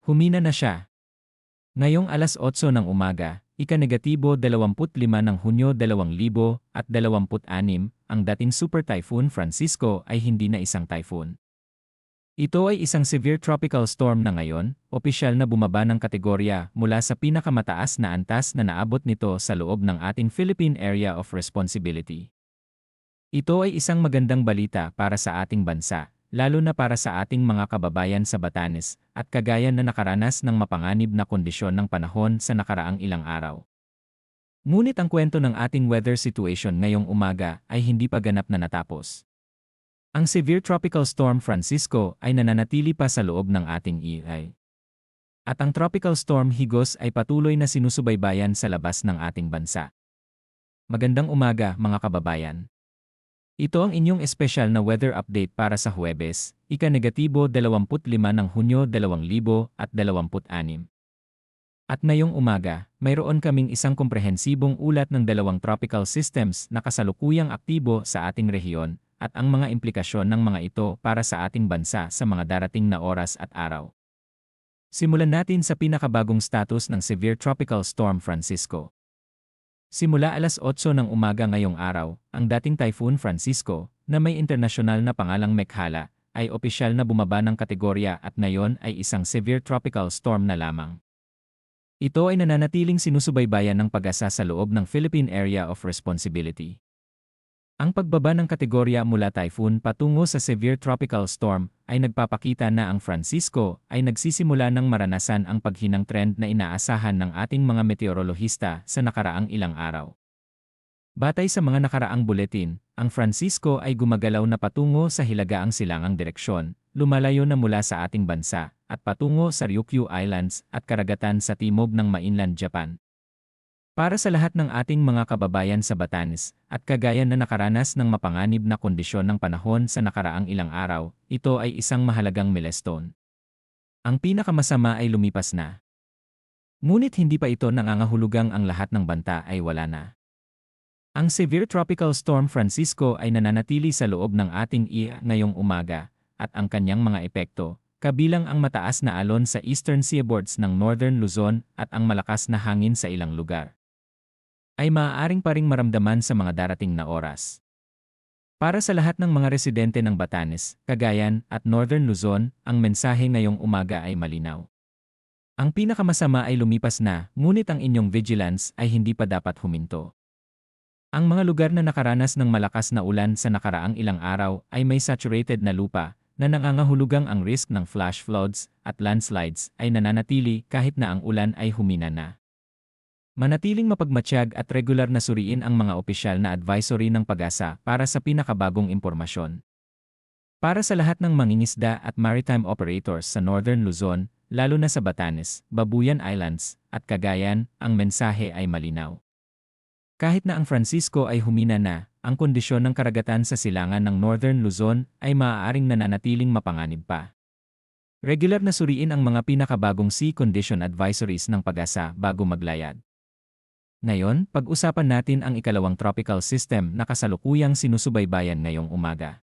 Humina na siya. Ngayong alas 8 ng umaga, ika-25 ng Hunyo 2026, ang dating Super Typhoon Francisco ay hindi na isang typhoon. Ito ay isang severe tropical storm na ngayon, opisyal na bumaba ng kategorya mula sa pinakamataas na antas na naabot nito sa loob ng ating Philippine Area of Responsibility. Ito ay isang magandang balita para sa ating bansa, lalo na para sa ating mga kababayan sa Batanes at Cagayan na nakaranas ng mapanganib na kondisyon ng panahon sa nakaraang ilang araw. Ngunit ang kwento ng ating weather situation ngayong umaga ay hindi pa ganap na natapos. Ang severe tropical storm Francisco ay nananatili pa sa loob ng ating EI. At ang tropical storm Higos ay patuloy na sinusubaybayan sa labas ng ating bansa. Magandang umaga mga kababayan. Ito ang inyong espesyal na weather update para sa Huwebes, ika-25 ng Hunyo 2026. At ngayong umaga, mayroon kaming isang komprehensibong ulat ng dalawang tropical systems na kasalukuyang aktibo sa ating rehiyon at ang mga implikasyon ng mga ito para sa ating bansa sa mga darating na oras at araw. Simulan natin sa pinakabagong status ng Severe Tropical Storm Francisco. Simula alas 8 ng umaga ngayong araw, ang dating Typhoon Francisco, na may internasyonal na pangalang Mekhala, ay opisyal na bumaba ng kategorya at ngayon ay isang severe tropical storm na lamang. Ito ay nananatiling sinusubaybayan ng Pag-asa sa loob ng Philippine Area of Responsibility. Ang pagbaba ng kategorya mula typhoon patungo sa severe tropical storm ay nagpapakita na ang Francisco ay nagsisimula ng maranasan ang paghinang trend na inaasahan ng ating mga meteorolohista sa nakaraang ilang araw. Batay sa mga nakaraang buletin, ang Francisco ay gumagalaw na patungo sa hilagaang silangang direksyon, lumalayo na mula sa ating bansa, at patungo sa Ryukyu Islands at karagatan sa timog ng mainland Japan. Para sa lahat ng ating mga kababayan sa Batanes at Cagayan na nakaranas ng mapanganib na kondisyon ng panahon sa nakaraang ilang araw, ito ay isang mahalagang milestone. Ang pinakamasama ay lumipas na. Ngunit hindi pa ito nangangahulugang ang lahat ng banta ay wala na. Ang Severe Tropical Storm Francisco ay nananatili sa loob ng ating ngayong umaga at ang kanyang mga epekto, kabilang ang mataas na alon sa eastern seaboards ng Northern Luzon at ang malakas na hangin sa ilang lugar, ay maaaring pa ring maramdaman sa mga darating na oras. Para sa lahat ng mga residente ng Batanes, Cagayan at Northern Luzon, ang mensahe ngayong umaga ay malinaw. Ang pinakamasama ay lumipas na, ngunit ang inyong vigilance ay hindi pa dapat huminto. Ang mga lugar na nakaranas ng malakas na ulan sa nakaraang ilang araw ay may saturated na lupa na nangangahulugang ang risk ng flash floods at landslides ay nananatili kahit na ang ulan ay humina na. Manatiling mapagmatsyag at regular na suriin ang mga opisyal na advisory ng Pag-asa para sa pinakabagong impormasyon. Para sa lahat ng mangingisda at maritime operators sa Northern Luzon, lalo na sa Batanes, Babuyan Islands, at Cagayan, ang mensahe ay malinaw. Kahit na ang Francisco ay humina na, ang kondisyon ng karagatan sa silangan ng Northern Luzon ay maaaring nananatiling mapanganib pa. Regular na suriin ang mga pinakabagong sea condition advisories ng Pag-asa bago maglayad. Ngayon, pag-usapan natin ang ikalawang tropical system na kasalukuyang sinusubaybayan ngayong umaga.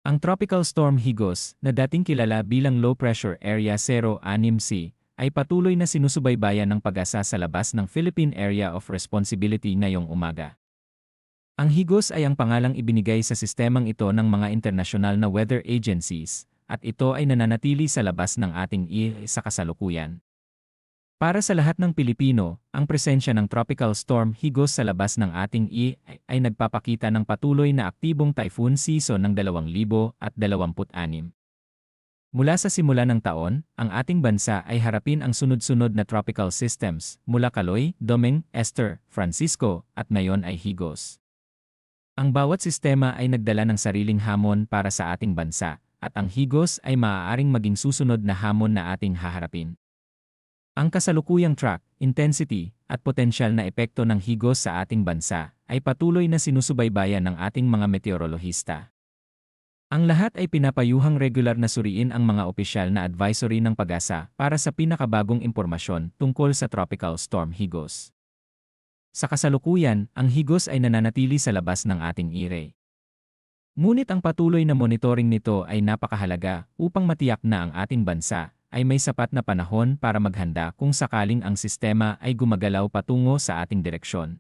Ang Tropical Storm Higos, na dating kilala bilang Low Pressure Area 06C, ay patuloy na sinusubaybayan ng Pag-asa sa labas ng Philippine Area of Responsibility ngayong umaga. Ang Higos ay ang pangalang ibinigay sa sistemang ito ng mga internasyonal na weather agencies, at ito ay nananatili sa labas ng ating sa kasalukuyan. Para sa lahat ng Pilipino, ang presensya ng Tropical Storm Higos sa labas ng ating ay nagpapakita ng patuloy na aktibong typhoon season ng 2026. Mula sa simula ng taon, ang ating bansa ay harapin ang sunod-sunod na tropical systems mula Kaloy, Doming, Esther, Francisco, at ngayon ay Higos. Ang bawat sistema ay nagdala ng sariling hamon para sa ating bansa, at ang Higos ay maaaring maging susunod na hamon na ating haharapin. Ang kasalukuyang track, intensity, at potensyal na epekto ng Higos sa ating bansa ay patuloy na sinusubaybayan ng ating mga meteorolohista. Ang lahat ay pinapayuhang regular na suriin ang mga opisyal na advisory ng Pag-asa para sa pinakabagong impormasyon tungkol sa Tropical Storm Higos. Sa kasalukuyan, ang Higos ay nananatili sa labas ng ating ire. Ngunit ang patuloy na monitoring nito ay napakahalaga upang matiyak na ang ating bansa ay may sapat na panahon para maghanda kung sakaling ang sistema ay gumagalaw patungo sa ating direksyon.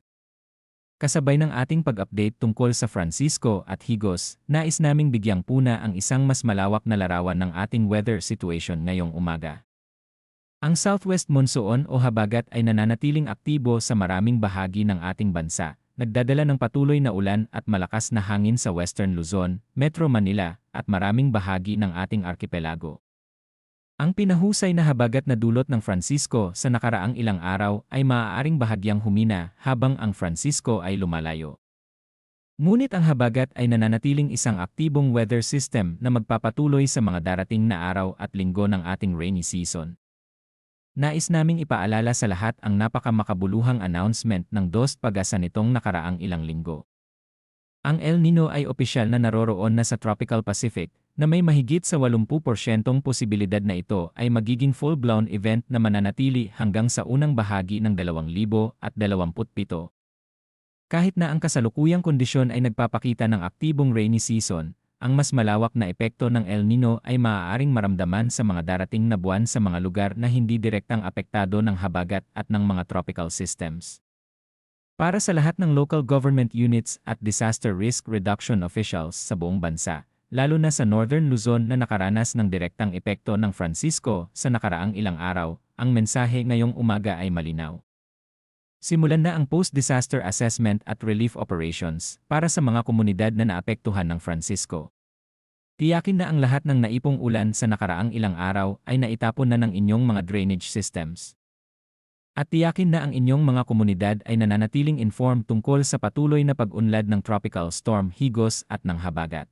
Kasabay ng ating pag-update tungkol sa Francisco at Higos, nais naming bigyang puna ang isang mas malawak na larawan ng ating weather situation ngayong umaga. Ang southwest monsoon o habagat ay nananatiling aktibo sa maraming bahagi ng ating bansa, nagdadala ng patuloy na ulan at malakas na hangin sa Western Luzon, Metro Manila, at maraming bahagi ng ating arkipelago. Ang pinahusay na habagat na dulot ng Francisco sa nakaraang ilang araw ay maaaring bahagyang humina habang ang Francisco ay lumalayo. Ngunit ang habagat ay nananatiling isang aktibong weather system na magpapatuloy sa mga darating na araw at linggo ng ating rainy season. Nais naming ipaalala sa lahat ang napakamakabuluhang announcement ng DOST Pag-asa nitong nakaraang ilang linggo. Ang El Nino ay opisyal na naroroon na sa Tropical Pacific, na may mahigit sa 80% posibilidad na ito ay magiging full-blown event na mananatili hanggang sa unang bahagi ng 2027. Kahit na ang kasalukuyang kondisyon ay nagpapakita ng aktibong rainy season, ang mas malawak na epekto ng El Nino ay maaaring maramdaman sa mga darating na buwan sa mga lugar na hindi direktang apektado ng habagat at ng mga tropical systems. Para sa lahat ng local government units at disaster risk reduction officials sa buong bansa, lalo na sa Northern Luzon na nakaranas ng direktang epekto ng Francisco sa nakaraang ilang araw, ang mensahe ngayong umaga ay malinaw. Simulan na ang post-disaster assessment at relief operations para sa mga komunidad na naapektuhan ng Francisco. Tiyakin na ang lahat ng naipong ulan sa nakaraang ilang araw ay naitapon na ng inyong mga drainage systems. At tiyakin na ang inyong mga komunidad ay nananatiling informed tungkol sa patuloy na pag-unlad ng Tropical Storm Higos at ng habagat.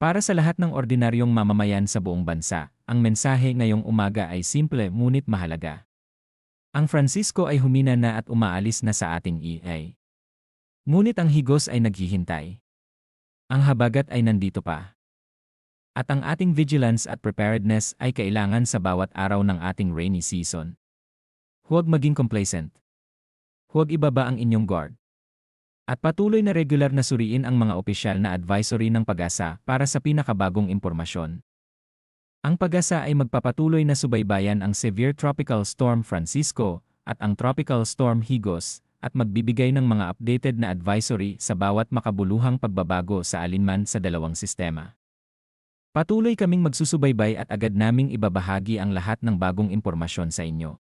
Para sa lahat ng ordinaryong mamamayan sa buong bansa, ang mensahe ngayong umaga ay simple ngunit mahalaga. Ang Francisco ay humina na at umaalis na sa ating EA. Ngunit ang Higos ay naghihintay. Ang habagat ay nandito pa. At ang ating vigilance at preparedness ay kailangan sa bawat araw ng ating rainy season. Huwag maging complacent. Huwag ibaba ang inyong guard. At patuloy na regular na suriin ang mga opisyal na advisory ng Pag-asa para sa pinakabagong impormasyon. Ang Pag-asa ay magpapatuloy na subaybayan ang Severe Tropical Storm Francisco at ang Tropical Storm Higos at magbibigay ng mga updated na advisory sa bawat makabuluhang pagbabago sa alinman sa dalawang sistema. Patuloy kaming magsusubaybay at agad naming ibabahagi ang lahat ng bagong impormasyon sa inyo.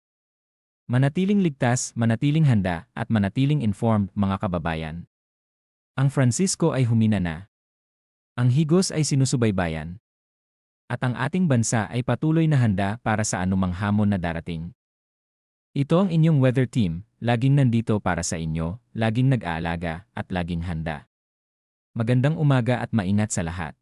Manatiling ligtas, manatiling handa, at manatiling informed, mga kababayan. Ang Francisco ay humina na. Ang Higos ay sinusubaybayan. At ang ating bansa ay patuloy na handa para sa anumang hamon na darating. Ito ang inyong weather team, laging nandito para sa inyo, laging nag-aalaga, at laging handa. Magandang umaga at maingat sa lahat.